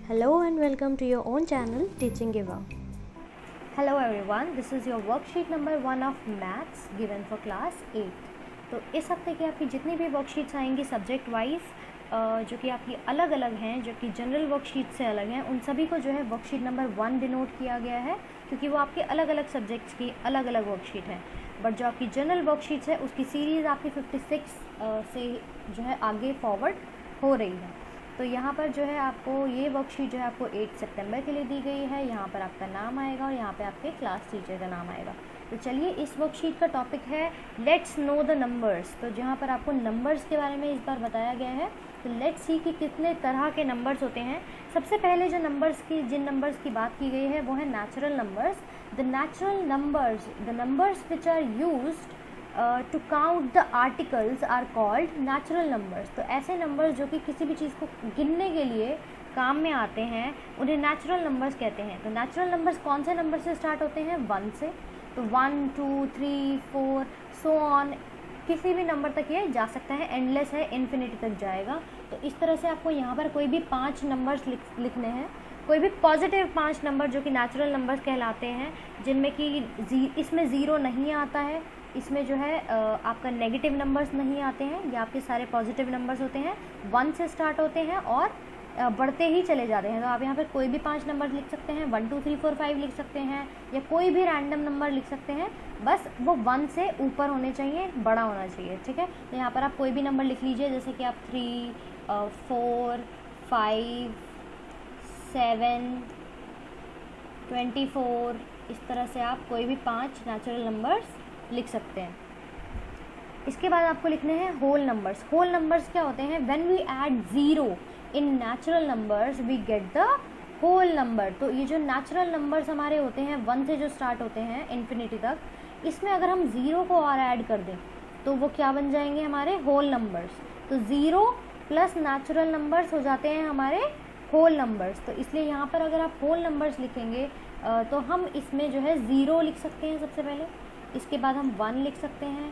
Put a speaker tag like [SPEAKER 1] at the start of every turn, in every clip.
[SPEAKER 1] Hello and welcome to your own channel Teaching Eva.
[SPEAKER 2] Hello everyone, this is your worksheet number 1 of maths given for class 8. तो इस हफ्ते की आपकी जितनी भी वर्कशीट्स आएंगी सब्जेक्ट वाइज जो कि आपकी अलग अलग हैं, जो कि जनरल वर्कशीट से अलग हैं, उन सभी को जो है वर्कशीट नंबर 1 डिनोट किया गया है क्योंकि वो आपके अलग अलग सब्जेक्ट्स की अलग अलग वर्कशीट है। बट जो आपकी जनरल वर्कशीट्स है उसकी सीरीज़ आपकी 56 से जो है आगे फॉरवर्ड हो रही है। तो यहाँ पर जो है आपको ये वर्कशीट जो है आपको 8 सितंबर के लिए दी गई है। यहाँ पर आपका नाम आएगा और यहाँ पे आपके क्लास टीचर का नाम आएगा। तो चलिए, इस वर्कशीट का टॉपिक है लेट्स नो द नंबर्स। तो जहाँ पर आपको नंबर्स के बारे में इस बार बताया गया है। तो लेट्स सी कि कितने तरह के नंबर्स होते हैं। सबसे पहले जो जिन नंबर्स की बात की गई है वो है natural numbers. The numbers which are used to count the articles are called natural numbers. तो ऐसे नंबर्स जो कि किसी भी चीज़ को गिनने के लिए काम में आते हैं उन्हें नेचुरल नंबर्स कहते हैं। तो नेचुरल नंबर्स कौन से नंबर से स्टार्ट होते हैं? 1 से। तो 1 2 3 4 सो ऑन, किसी भी नंबर तक ये जा सकता है, एंडलेस है, इन्फिनिटी तक जाएगा। तो इस तरह से आपको यहाँ पर कोई भी 5 नंबर्स लिखने हैं, कोई भी पॉजिटिव 5 नंबर जो कि नेचुरल नंबर्स कहलाते हैं, जिनमें कि इसमें ज़ीरो नहीं आता है, इसमें जो है आपका नेगेटिव नंबर्स नहीं आते हैं, ये आपके सारे पॉजिटिव नंबर्स होते हैं, 1 से स्टार्ट होते हैं और बढ़ते ही चले जाते हैं। तो आप यहाँ पर कोई भी 5 नंबर लिख सकते हैं, 1 2 3 4 5 लिख सकते हैं, या कोई भी रैंडम नंबर लिख सकते हैं, बस वो 1 से ऊपर होने चाहिए, बड़ा होना चाहिए। ठीक है, तो यहाँ पर आप कोई भी नंबर लिख लीजिए, जैसे कि आप 3 4 5 7 24, इस तरह से आप कोई भी 5 नेचुरल नंबर्स लिख सकते हैं। इसके बाद आपको लिखने हैं होल नंबर्स। होल नंबर्स क्या होते हैं? When we add zero in natural numbers we get the whole number. तो ये जो नेचुरल नंबर्स हमारे होते हैं 1 से जो स्टार्ट होते हैं इन्फिनिटी तक, इसमें अगर हम ज़ीरो को और ऐड कर दें तो वो क्या बन जाएंगे? हमारे होल नंबर्स। तो ज़ीरो प्लस नेचुरल नंबर्स हो जाते हैं हमारे होल नंबर्स। तो इसलिए यहाँ पर अगर आप होल नंबर्स लिखेंगे तो हम इसमें जो है ज़ीरो लिख सकते हैं सबसे पहले, इसके बाद हम 1 लिख सकते हैं,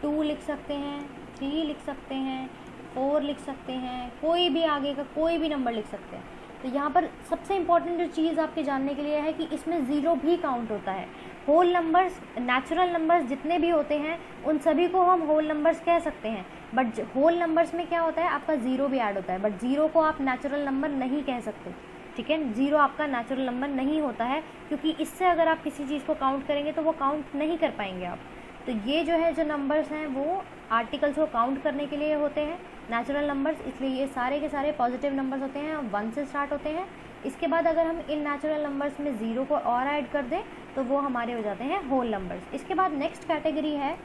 [SPEAKER 2] 2 लिख सकते हैं, 3 लिख सकते हैं, 4 लिख सकते हैं, कोई भी आगे का कोई भी नंबर लिख सकते हैं। तो यहाँ पर सबसे इम्पॉर्टेंट जो चीज़ आपके जानने के लिए है कि इसमें ज़ीरो भी काउंट होता है। होल नंबर्स, नेचुरल नंबर्स जितने भी होते हैं उन सभी को हम होल नंबर्स कह सकते हैं, बट होल नंबर्स में क्या होता है? आपका ज़ीरो भी ऐड होता है, बट ज़ीरो को आप नेचुरल नंबर नहीं कह सकते। ठीक है, ज़ीरो आपका नेचुरल नंबर नहीं होता है क्योंकि इससे अगर आप किसी चीज़ को काउंट करेंगे तो वो काउंट नहीं कर पाएंगे आप। तो ये जो है जो नंबर्स हैं वो आर्टिकल्स को काउंट करने के लिए होते हैं, नेचुरल नंबर्स, इसलिए ये सारे के सारे पॉजिटिव नंबर्स होते हैं, 1 से स्टार्ट होते हैं। इसके बाद अगर हम इन नेचुरल नंबर्स में ज़ीरो को और ऐड कर दें तो वो हमारे हो जाते हैं होल नंबर्स। इसके बाद नेक्स्ट कैटेगरी है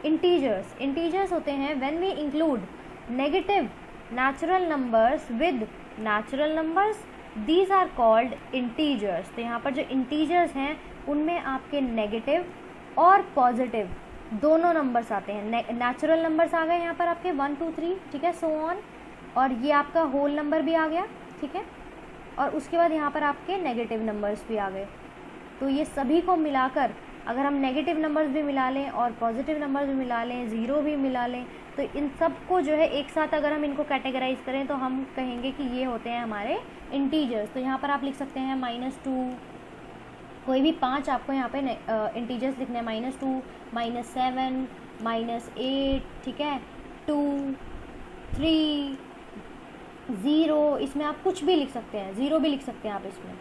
[SPEAKER 2] इंटीजर्स। इंटीजर्स होते हैं when we include negative natural numbers with natural numbers, these are called integers. तो यहाँ पर जो इंटीजर्स हैं उनमें आपके नेगेटिव और पॉजिटिव दोनों नंबर्स आते हैं। नेचुरल नंबर्स आ गए यहाँ पर आपके 1 2 3, ठीक है, सो ऑन, और ये आपका होल नंबर भी आ गया, ठीक है, और उसके बाद यहाँ पर आपके नेगेटिव नंबर्स भी आ गए। तो ये सभी को मिलाकर अगर हम नेगेटिव नंबर्स भी मिला लें और पॉजिटिव नंबर्स भी मिला लें, ज़ीरो भी मिला लें, तो इन सब को जो है एक साथ अगर हम इनको कैटेगराइज करें तो हम कहेंगे कि ये होते हैं हमारे इंटीजर्स। तो यहाँ पर आप लिख सकते हैं -2, कोई भी 5 आपको यहाँ पे इंटीजर्स लिखने हैं, -2 -7 -8, ठीक है, 2 3 0, इसमें आप कुछ भी लिख सकते हैं, ज़ीरो भी लिख सकते हैं आप इसमें।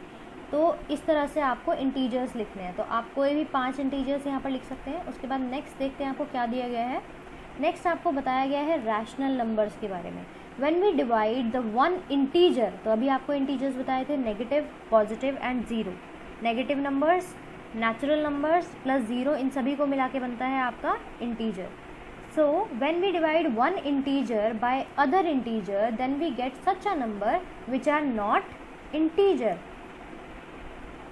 [SPEAKER 2] तो इस तरह से आपको इंटीजर्स लिखने हैं। तो आप कोई भी 5 इंटीजर्स यहाँ पर लिख सकते हैं। उसके बाद नेक्स्ट देखते हैं आपको क्या दिया गया है। नेक्स्ट आपको बताया गया है रैशनल नंबर्स के बारे में। When we divide the one integer, तो अभी आपको इंटीजर्स बताए थे negative, positive and zero. Negative numbers, natural numbers plus zero, इन सभी को मिला के बनता है आपका integer. So when we divide one integer by other integer then we get such a number which are not integer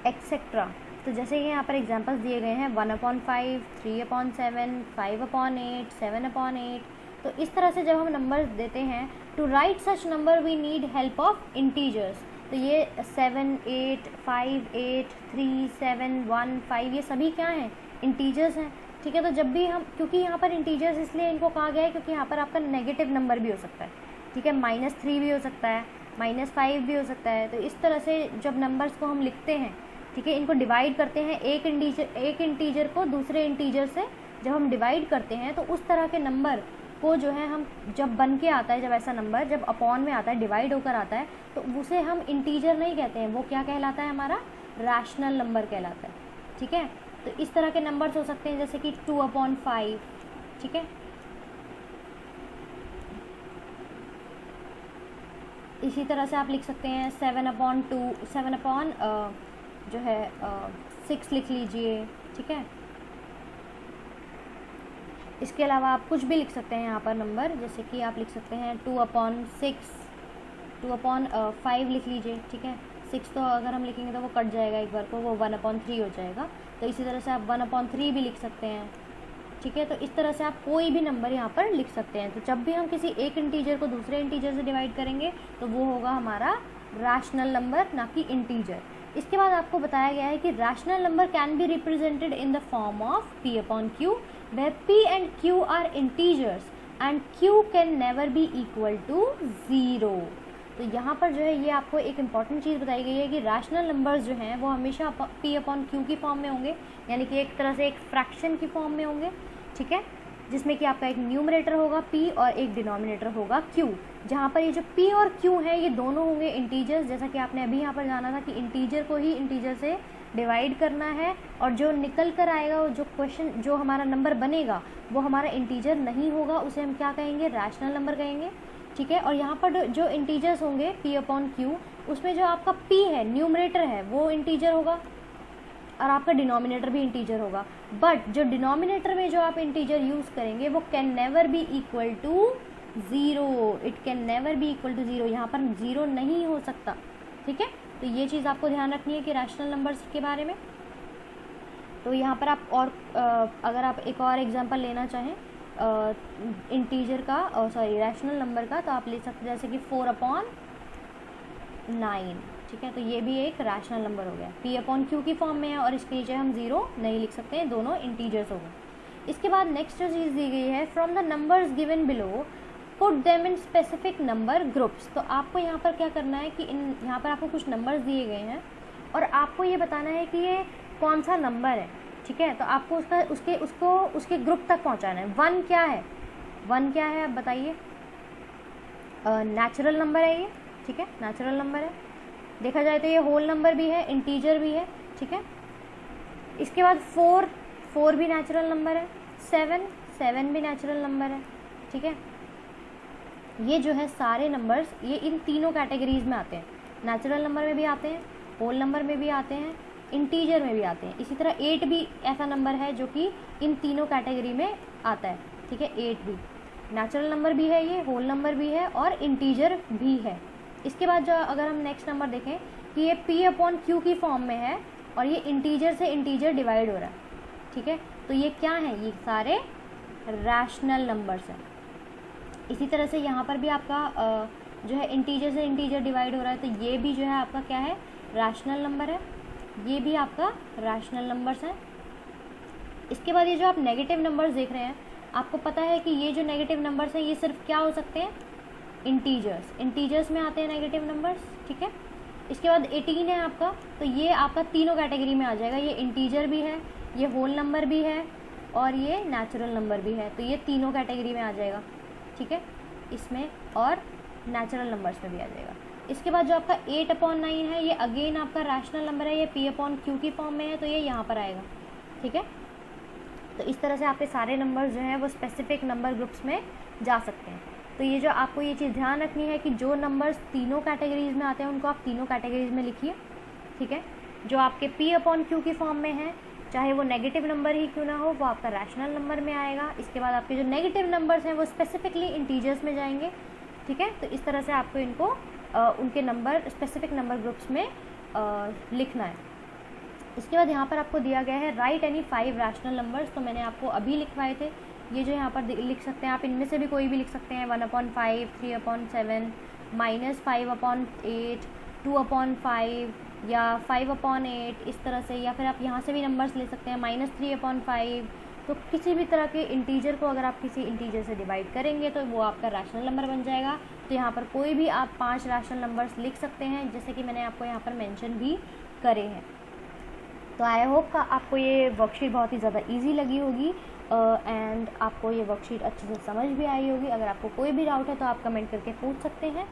[SPEAKER 2] etcetera. तो जैसे कि यहाँ पर एग्जांपल्स दिए गए हैं 1/5, 3/7, 5/8, 7/8। तो इस तरह से जब हम नंबर देते हैं, to write such number we need help of integers. तो ये 7 8 5 8 3 7 1 5 ये सभी क्या हैं? इंटीजर्स हैं। ठीक है, तो जब भी हम, क्योंकि यहाँ पर इंटीजर्स इसलिए इनको कहा गया है क्योंकि यहाँ पर आपका नेगेटिव नंबर भी हो सकता है, ठीक है, -3 भी हो सकता है, -5 भी हो सकता है। तो इस तरह से जब नंबर्स को हम लिखते हैं, ठीक है, इनको डिवाइड करते हैं, एक इंटीजर को दूसरे इंटीजर से जब हम डिवाइड करते हैं तो उस तरह के नंबर को जो है हम जब बन के आता है, जब ऐसा नंबर जब अपॉन में आता है, डिवाइड होकर आता है, तो उसे हम इंटीजर नहीं कहते हैं, वो क्या कहलाता है, हमारा रैशनल नंबर कहलाता है। ठीक है, तो इस तरह के नंबर्स हो सकते हैं जैसे कि 2/5। ठीक है, इसी तरह से आप लिख सकते हैं 7/2, 7 जो है 6 लिख लीजिए। ठीक है, इसके अलावा आप कुछ भी लिख सकते हैं यहाँ पर नंबर, जैसे कि आप लिख सकते हैं 2/6, 2/5 लिख लीजिए। ठीक है, 6 तो अगर हम लिखेंगे तो वो कट जाएगा एक बार को, वो 1/3 हो जाएगा। तो इसी तरह से आप 1/3 भी लिख सकते हैं। ठीक है, तो इस तरह से आप कोई भी नंबर यहाँ पर लिख सकते हैं। तो जब भी हम किसी एक इंटीजर को दूसरे इंटीजर से डिवाइड करेंगे तो वो होगा हमारा रैशनल नंबर, ना कि इंटीजर। इसके बाद आपको बताया गया है कि rational number can be represented in the form of P/Q, where P and Q are integers and Q can never be equal to 0। तो यहाँ पर जो है ये आपको एक इम्पॉर्टेंट चीज़ बताई गई है कि रैशनल नंबर्स जो हैं वो हमेशा P/Q की फॉर्म में होंगे, यानी कि एक तरह से एक फ्रैक्शन की फॉर्म में होंगे। ठीक है, जिसमें कि आपका एक न्यूमरेटर होगा P और एक डिनोमिनेटर होगा Q, जहाँ पर ये जो P और Q है ये दोनों होंगे इंटीजर्स। जैसा कि आपने अभी यहाँ पर जाना था कि इंटीजर को ही इंटीजर से डिवाइड करना है, और जो निकल कर आएगा, जो क्वेश्चन जो हमारा नंबर बनेगा वो हमारा इंटीजर नहीं होगा, उसे हम क्या कहेंगे, रैशनल नंबर कहेंगे। ठीक है, और यहाँ पर जो इंटीजर्स होंगे P/Q, उसमें जो आपका P है, न्यूमरेटर है, वो इंटीजर होगा और आपका डिनोमिनेटर भी इंटीजर होगा। बट जो डिनोमिनेटर में जो आप इंटीजर यूज़ करेंगे वो can never be equal to 0, it can never be equal to 0, यहाँ पर 0 नहीं हो सकता। ठीक है, तो ये चीज़ आपको ध्यान रखनी है कि रैशनल नंबर्स के बारे में। तो यहाँ पर आप और अगर आप एक और एग्जांपल लेना चाहें इंटीजर का, रैशनल नंबर का, तो आप ले सकते हैं जैसे कि 4/9। ठीक है, तो ये भी एक रैशनल नंबर हो गया, P/Q की फॉर्म में है और इसके नीचे हम 0 नहीं लिख सकते हैं, दोनों इंटीजर्स हो गए। इसके बाद नेक्स्ट जो चीज़ दी गई है, from the numbers given below put them in specific number groups. तो आपको यहाँ पर क्या करना है कि यहाँ पर आपको कुछ नंबर्स दिए गए हैं और आपको ये बताना है कि ये कौन सा नंबर है। ठीक है, तो आपको उसके ग्रुप तक पहुँचाना है। 1 क्या है, 1 क्या है आप बताइए, नेचुरल नंबर है ये। ठीक है, नेचुरल नंबर है, देखा जाए तो ये होल नंबर भी है, इंटीजर भी है। ठीक है, इसके बाद 4 भी नेचुरल नंबर है, 7 भी नेचुरल नंबर है। ठीक है, ये जो है सारे नंबर्स ये इन तीनों कैटेगरीज में आते हैं, नेचुरल नंबर में भी आते हैं, होल नंबर में भी आते हैं, इंटीजर में भी आते हैं। इसी तरह 8 भी ऐसा नंबर है जो कि इन तीनों कैटेगरी में आता है। ठीक है, 8 भी नेचुरल नंबर भी है, ये होल नंबर भी है और इंटीजर भी है। इसके बाद जो अगर हम नेक्स्ट नंबर देखें कि ये P/Q की फॉर्म में है और ये इंटीजर से इंटीजर डिवाइड हो रहा है। ठीक है, तो ये क्या है, ये सारे रैशनल नंबर्स हैं। इसी तरह से यहाँ पर भी आपका जो है इंटीजर से इंटीजर डिवाइड हो रहा है, तो ये भी जो है आपका क्या है, रैशनल नंबर है, ये भी आपका रैशनल नंबर्स हैं। इसके बाद ये जो आप नेगेटिव नंबर्स देख रहे हैं, आपको पता है कि ये जो नेगेटिव नंबर्स हैं ये सिर्फ क्या हो सकते हैं, इंटीजर्स में आते हैं नेगेटिव नंबर्स। ठीक है, इसके बाद 18 है आपका, तो ये आपका तीनों कैटेगरी में आ जाएगा, ये इंटीजर भी है, ये होल नंबर भी है और ये नेचुरल नंबर भी है, तो ये तीनों कैटेगरी में आ जाएगा। ठीक है, इसमें और नेचुरल नंबर्स में भी आ जाएगा। इसके बाद जो आपका 8/9 है, ये अगेन आपका रैशनल नंबर है, ये P/Q की फॉर्म में है, तो ये यहाँ पर आएगा। ठीक है, तो इस तरह से आपके सारे नंबर्स जो हैं वो स्पेसिफिक नंबर ग्रुप्स में जा सकते हैं। तो ये जो आपको ये चीज़ ध्यान रखनी है कि जो नंबर्स तीनों कैटेगरीज में आते हैं उनको आप तीनों कैटेगरीज में लिखिए। ठीक है, जो आपके P/Q की फॉर्म में है, चाहे वो नेगेटिव नंबर ही क्यों ना हो, वो आपका रैशनल नंबर में आएगा। इसके बाद आपके जो नेगेटिव नंबर्स हैं वो स्पेसिफिकली इंटीजर्स में जाएंगे। ठीक है, तो इस तरह से आपको इनको उनके नंबर स्पेसिफिक नंबर ग्रुप्स में लिखना है। इसके बाद यहाँ पर आपको दिया गया है राइट एनी 5 रैशनल नंबर्स, तो मैंने आपको अभी लिखवाए थे, ये जो यहाँ पर लिख सकते हैं आप, इनमें से भी कोई भी लिख सकते हैं, 1/5, 3/7, -5/8, 2/5 या 5/8, इस तरह से, या फिर आप यहाँ से भी नंबर्स ले सकते हैं, -3/5। तो किसी भी तरह के इंटीजर को अगर आप किसी इंटीजर से डिवाइड करेंगे तो वो आपका रैशनल नंबर बन जाएगा। तो यहाँ पर कोई भी आप 5 रैशनल नंबर्स लिख सकते हैं, जैसे कि मैंने आपको यहाँ पर मेंशन भी करे हैं। तो आई होप का आपको ये वर्कशीट बहुत ही ज़्यादा इजी लगी होगी एंड आपको ये वर्कशीट अच्छे से समझ भी आई होगी। अगर आपको कोई भी डाउट है तो आप कमेंट करके पूछ सकते हैं।